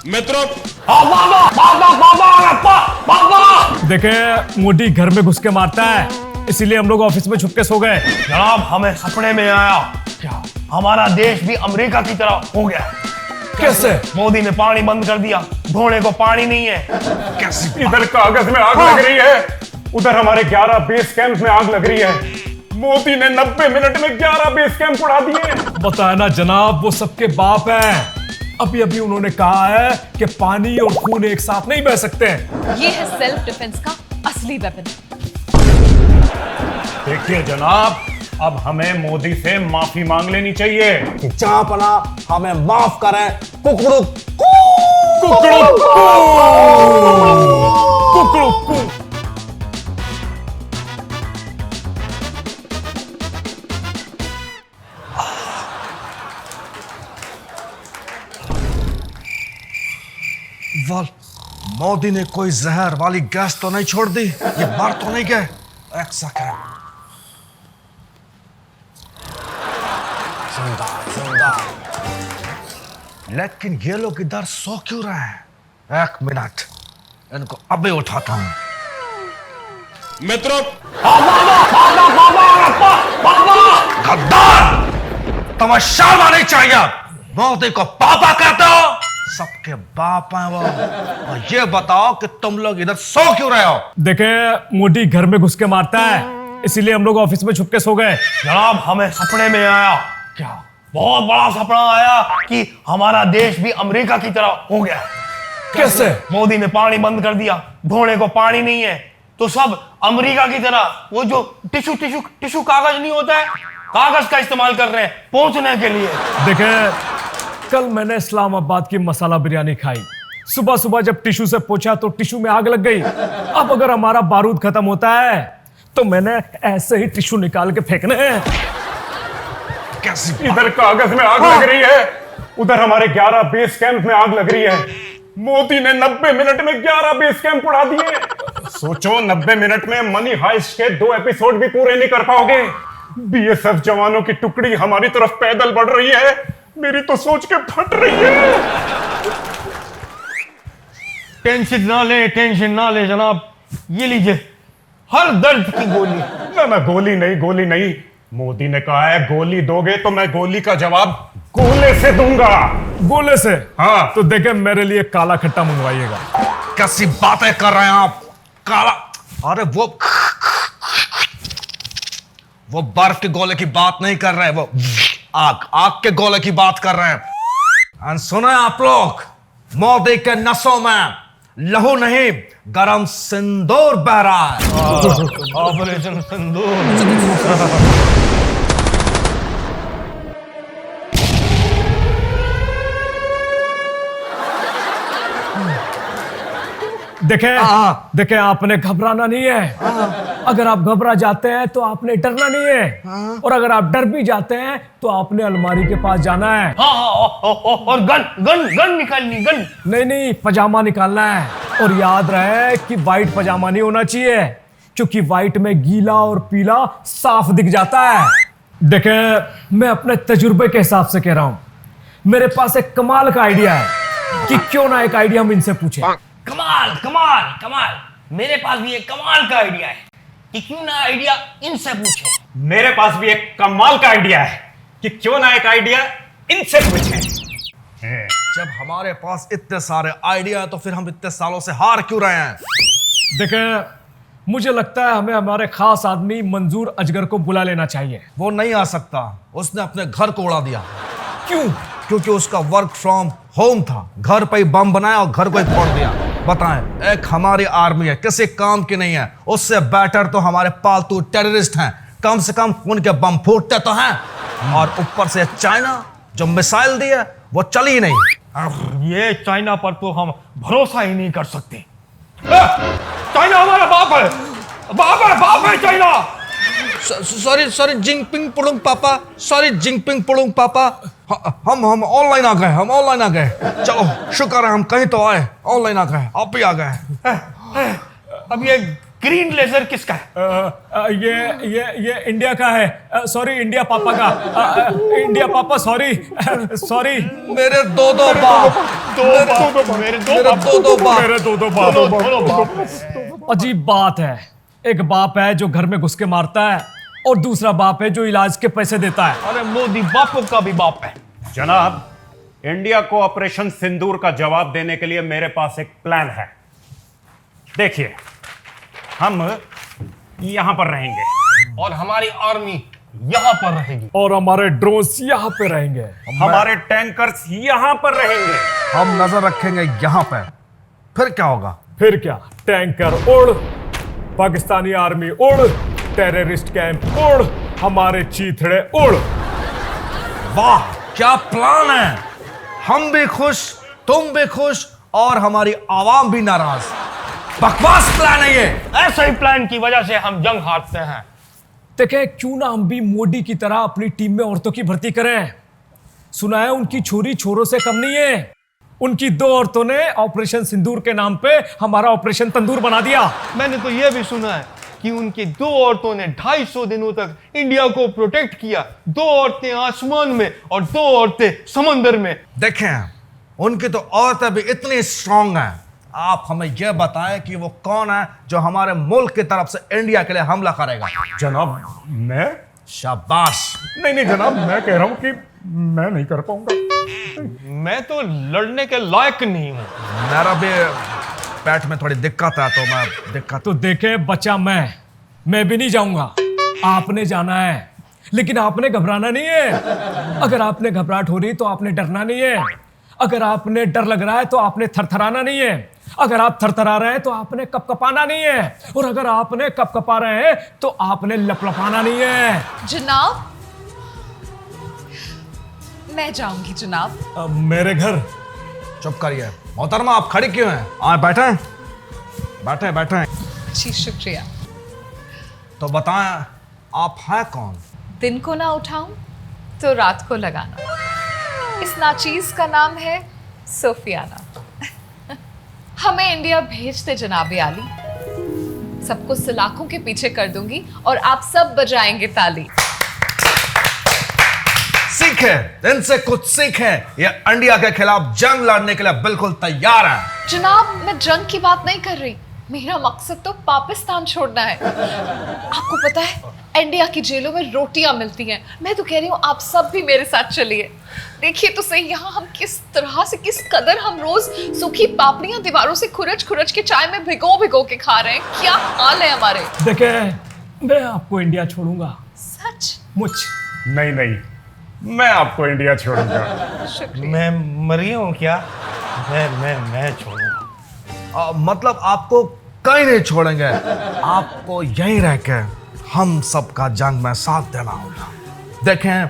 मित्रों, देखे मोदी घर में घुस के मारता है, इसीलिए हम लोग ऑफिस में छुपके सो गए। जनाब हमें सपने में आया क्या हमारा देश भी अमेरिका की तरह हो गया। कैसे? मोदी ने पानी बंद कर दिया, ढोने को पानी नहीं है। कैसे? इधर कागज में आग लग रही है, उधर हमारे 11 बेस कैंप में आग लग रही है। मोदी ने 90 मिनट में 11 बेस कैंप उड़ा दिए। बताया ना जनाब, वो सबके बाप हैं। अभी अभी उन्होंने कहा है कि पानी और खून एक साथ नहीं बह सकते। ये है सेल्फ डिफेंस का असली वेपन। देखिए जनाब, अब हमें मोदी से माफी मांग लेनी चाहिए कि चापना हमें माफ करें। कुकड़ू कुकड़ू कुकड़ू कू। वाल, मोदी ने कोई जहर वाली गैस तो नहीं छोड़ दी? ये मर तो नहीं गए? एक सेकंड। जिंदा जिंदा। लेकिन ये लोग इधर सो क्यों रहे हैं? एक मिनट, इनको अभी उठाता हूं। मित्रों, गद्दार, तुम्हें शर्म आनी चाहिए। मोदी को पापा कहते हो? सबके बाप हैं वो। और ये बताओ कि तुम लोग इधर सो क्यों रहे हो? देखे मोदी घर में घुस के मारता है, इसीलिए हम लोग ऑफिस में छुपके सो गए। जनाब हमें सपने में आया क्या बहुत बड़ा सपना आया कि हमारा देश भी अमेरिका की तरह हो गया। कैसे? मोदी ने पानी बंद कर दिया, ढोने को पानी नहीं है, तो सब अमेरिका की तरह वो जो टिश्यू कागज नहीं होता है, कागज का इस्तेमाल कर रहे हैं पहुंचने के लिए। देखे कल मैंने इस्लामाबाद की मसाला बिरयानी खाई। सुबह सुबह जब टिश्यू से पूछा तो टिश्यू में आग लग गई। अब अगर हमारा बारूद खत्म होता है तो मैंने ऐसे ही टिश्यू निकाल के फेंकने हैं। कैसी इधर कागज में आग लग रही है, उधर हमारे 11 बेस कैंप में आग लग रही है। मोदी ने 90 मिनट में 11 बेस कैंप उड़ा दिए। सोचो, 90 मिनट में मनी हाइस्ट के 2 एपिसोड भी पूरे नहीं कर पाओगे। बीएसएफ जवानों की टुकड़ी हमारी तरफ पैदल बढ़ रही है। मेरी तो सोच के फट रही है। टेंशन ना ले जनाब, ये लीजिए हर दर्द की गोली। ना गोली नहीं। मोदी ने कहा है गोली दोगे तो मैं गोली का जवाब गोले से दूंगा। गोले से? हाँ। तो देखे मेरे लिए काला खट्टा मंगवाइएगा। कैसी बातें कर रहे हैं आप? काला? अरे वो बर्फ के गोले की बात नहीं कर रहे हैं, वो आग के गोले की बात कर रहे हैं। और सुनो आप लोग, मोदी के नसों में लहू नहीं, गरम सिंदूर बह रहा है। ऑपरेशन सिंदूर। देखे आपने घबराना नहीं है। अगर आप घबरा जाते हैं तो आपने डरना नहीं है, और अगर आप डर भी जाते हैं तो आपने अलमारी के पास जाना है। और गन निकालनी। गन नहीं, पजामा निकालना है। और याद रहे कि वाइट पजामा नहीं होना चाहिए, क्योंकि वाइट में गीला और पीला साफ दिख जाता है। देखे मैं अपने तजुर्बे के हिसाब से कह रहा हूं, मेरे पास एक कमाल का आइडिया है कि क्यों ना एक आइडिया हम इनसे पूछें। कमाल, मेरे पास भी एक कमाल का आइडिया है कि क्यों ना आइडिया इनसे पूछो। मेरे पास भी एक कमाल का आइडिया है कि क्यों ना एक आइडिया इनसे पूछें। जब हमारे पास इतने सारे आइडिया हैं तो फिर हम इतने सालों से हार क्यों रहे हैं? देखें मुझे लगता है हमें हमारे खास आदमी मंजूर अजगर को बुला लेना चाहिए। वो नहीं आ सकता, उसने अपने घर को उड़ा दिया। क्यों? क्योंकि उसका वर्क फ्रॉम होम था, घर पे ही बम बनाया और घर को ही फोड़ दिया। बताएं, एक हमारी आर्मी है, किसी काम की नहीं है। उससे बेटर तो हमारे पालतू टेररिस्ट हैं, कम से कम उनके बम फूटते तो हैं। और ऊपर से चाइना जो मिसाइल दी है वो चली ही नहीं। ये चाइना पर तो हम भरोसा ही नहीं कर सकते। चाइना हमारा बाप है चाइना। सॉरी जिंगपिंग पुडुंग पापा, सॉरी जिंगपिंग पुडुंग पापा। हम ऑनलाइन आ गए। चलो शुक्र है हम कहीं तो आए, ऑनलाइन आ गए, आप भी आ गए। अब ये ग्रीन लेजर किसका है? ये इंडिया का है। सॉरी इंडिया पापा का। इंडिया पापा सॉरी। मेरे दो बाप। मेरे दो बाप दो बाप। मेरे दो बाप। दोनों बाप। अजीब बात है, एक बाप है जो घर में घुस के मारता है और दूसरा बाप है जो इलाज के पैसे देता है। अरे मोदी बाप का भी बाप है। जनाब, इंडिया को ऑपरेशन सिंदूर का जवाब देने के लिए मेरे पास एक प्लान है। देखिए, हम यहां पर रहेंगे और हमारी आर्मी यहाँ पर रहेगी। और हमारे ड्रोन्स यहाँ पे रहेंगे। हमारे टैंकर्स यहां पर रहेंगे। हम नजर रखेंगे यहाँ पे। फिर क्या होगा? फिर क्या, टैंकर उड़, पाकिस्तानी आर्मी उड़, टेररिस्ट कैंप उड़, हमारे चीथड़े उड़। वाह, क्या प्लान है। हम भी खुश, तुम भी खुश और हमारी आवाम भी नाराज। बकवास प्लान है ये। ऐसे ही प्लान की वजह से हम जंग हारते हैं। देखें, क्यों ना हम भी मोदी की तरह अपनी टीम में औरतों की भर्ती करें। सुना है उनकी छोरी छोरों से कम नहीं है। उनकी 2 औरतों ने ऑपरेशन सिंदूर के नाम पे हमारा ऑपरेशन तंदूर बना दिया। मैंने तो यह भी सुना है कि उनकी 2 औरतों ने 250 दिनों तक इंडिया को प्रोटेक्ट किया। 2 औरतें आसमान में और 2 औरतें समंदर में। देखें, उनकी तो औरतें भी इतनी स्ट्रांग हैं। आप हमें यह बताएं कि वो कौन है जो हमारे मुल्क की तरफ से इंडिया के लिए हमला करेगा। जनाब, मैं शाबाश। नहीं जनाब, मैं कह रहा हूं कि मैं नहीं कर पाऊंगा। मैं तो लड़ने के लायक नहीं हूं। मेरा भी पेट में थोड़ी दिक्कत है, तो मैं दिक्कत तो देखे बच्चा, मैं भी नहीं जाऊंगा। आपने जाना है, लेकिन आपने घबराना नहीं है। अगर आपने घबराहट हो रही तो आपने डरना नहीं है। अगर आपने डर लग रहा है तो आपने थरथराना नहीं है। अगर आप थरथरा रहे हैं तो आपने कपकपाना नहीं है। और अगर आपने कपकपा रहे हैं तो आपने लपलपाना नहीं है। जनाब, मैं जाऊंगी जनाब। मेरे घर। चुप करिए। मोहतरमा, आप खड़ी क्यों हैं? बैठे बैठे बैठे। जी शुक्रिया। तो बताएं, आप हैं कौन? दिन को ना उठाऊं तो रात को लगाना। इस नाचीज का नाम है सोफियाना। हमें इंडिया भेज दे जनाबे आली। सबको सलाखों के पीछे कर दूंगी और आप सब बजाएंगे ताली। सीखे, इनसे कुछ सीखे। ये इंडिया के खिलाफ जंग लड़ने के लिए बिल्कुल तैयार हैं। जनाब, मैं जंग की बात नहीं कर रही। मेरा मकसद तो पाकिस्तान छोड़ना है। आपको पता है, इंडिया की जेलों में रोटियां मिलती हैं। मैं तो कह रही हूँ आप सब भी मेरे साथ चलिए। देखिए तो सही, यहाँ हम किस तरह से, किस कदर हम रोज सूखी पापड़ियां दीवारों से खुरच खुरच के चाय में भिगो भिगो के खा रहे हैं। क्या हाल है हमारे। देखे, मैं आपको इंडिया छोड़ूंगा। सच? मुझ नहीं, मैं आपको इंडिया छोड़ूंगा। शुक्रिया। मैं मरी हूं क्या? मैं छोड़ूंगा। मतलब आपको कहीं नहीं छोड़ेंगे। आपको यहीं रह के हम सबका जंग में साथ देना होगा। देखें,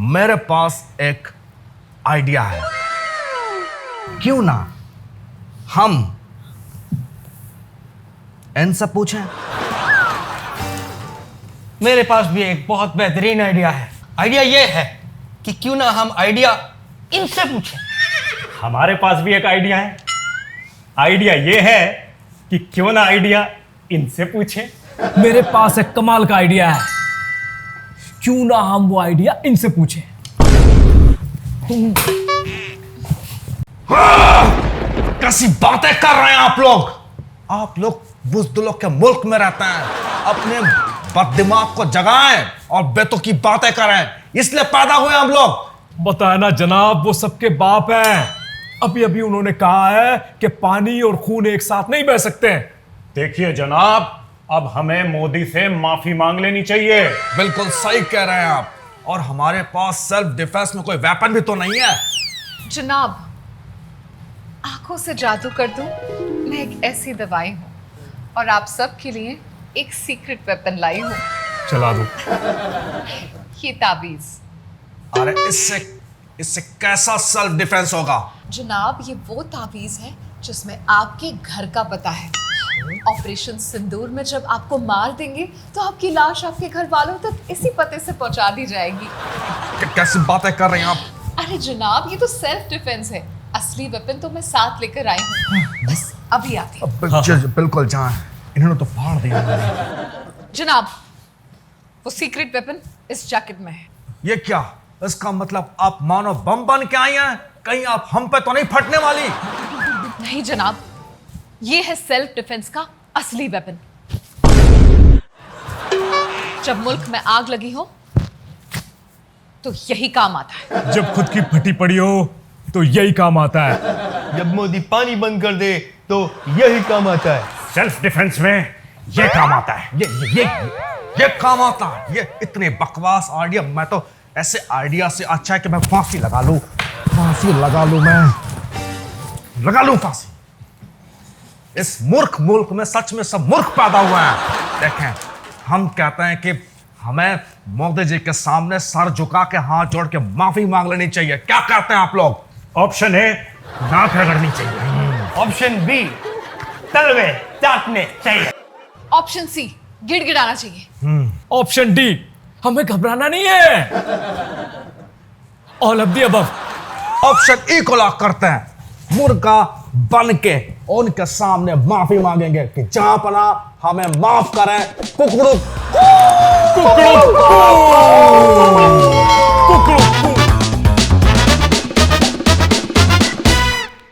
मेरे पास एक आइडिया है। क्यों ना हम इनसे पूछें? मेरे पास भी एक बहुत बेहतरीन आइडिया है। आइडिया ये है कि क्यों ना हम आइडिया इनसे पूछें। हमारे पास भी एक आइडिया है। आइडिया ये है कि क्यों ना आइडिया इनसे पूछें। मेरे पास एक कमाल का आइडिया है। क्यों ना हम वो आइडिया इनसे पूछें। कैसी बातें कर रहे हैं आप लोग? आप लोग बुज़दिलों के मुल्क में रहते हैं। अपने बददिमाग को जगाएं और बेतों की बातें करें। इसलिए पैदा हुए हम लोग। बताया ना जनाब, वो सबके बाप हैं। अभी अभी उन्होंने कहा है कि पानी और खून एक साथ नहीं बह सकते। देखिए जनाब, अब हमें मोदी से माफी मांग लेनी चाहिए। बिल्कुल सही कह रहे हैं आप। और हमारे पास सेल्फ डिफेंस में कोई वेपन भी तो नहीं है। जनाब, आंखों से जादू कर दूं, मैं एक ऐसी दवाई हूं और आप सब के लिए एक सीक्रेट वेपन लाई हूं। चला दो। ये ताबीज। अरे इससे कैसा सेल्फ डिफेंस होगा? जनाब, ये वो ताबीज है जिसमें आपके घर का पता है। ऑपरेशन सिंदूर में जब आपको मार देंगे तो आपकी लाश आपके घर वालों तक इसी पते से पहुंचा दी जाएगी। कैसी बातें कर रहे हैं आप? अरे जनाब, ये तो सेल्फ डिफेंस है। असली वेपन तो मैं साथ लेकर आई हूँ। बस अभी आती हूँ। बिल्कुल जाएं। इन्होंने तो फाड़ दिया। जनाब, वो सीक्रेट वेपन इस जैकेट में है। ये क्या? इसका मतलब आप मानो बम बन के आई हैं? कहीं आप हम पे तो नहीं फटने वाली? नहीं जनाब, ये है सेल्फ डिफेंस का असली वेपन। जब मुल्क में आग लगी हो तो यही काम आता है। जब खुद की फटी पड़ी हो तो यही काम आता है। जब मोदी पानी बंद कर दे तो यही काम आता है। सेल्फ डिफेंस में ये काम आता है। ये काम आता है। ये इतने बकवास आइडिया, मैं तो ऐसे आइडिया से अच्छा है कि मैं फांसी लगा लूं। फांसी। इस मूर्ख मुल्क में सच में सब मूर्ख पैदा हुए हैं। देखें, हम कहते हैं कि हमें मोदी जी के सामने सर झुका के हाथ जोड़ के माफी मांग लेनी चाहिए। क्या कहते हैं आप लोग? ऑप्शन ए, नाक रगड़नी चाहिए। ऑप्शन बी, तलवे चाटने चाहिए। ऑप्शन सी, गिड़गिड़ाना चाहिए। ऑप्शन डी, हमें घबराना नहीं है। All of the above. Option E को लॉक करते हैं। मुर्गा बन के उनके सामने माफी मांगेंगे कि जहां पना हमें माफ करें। कुकड़ू कुकड़ू कुकड़ू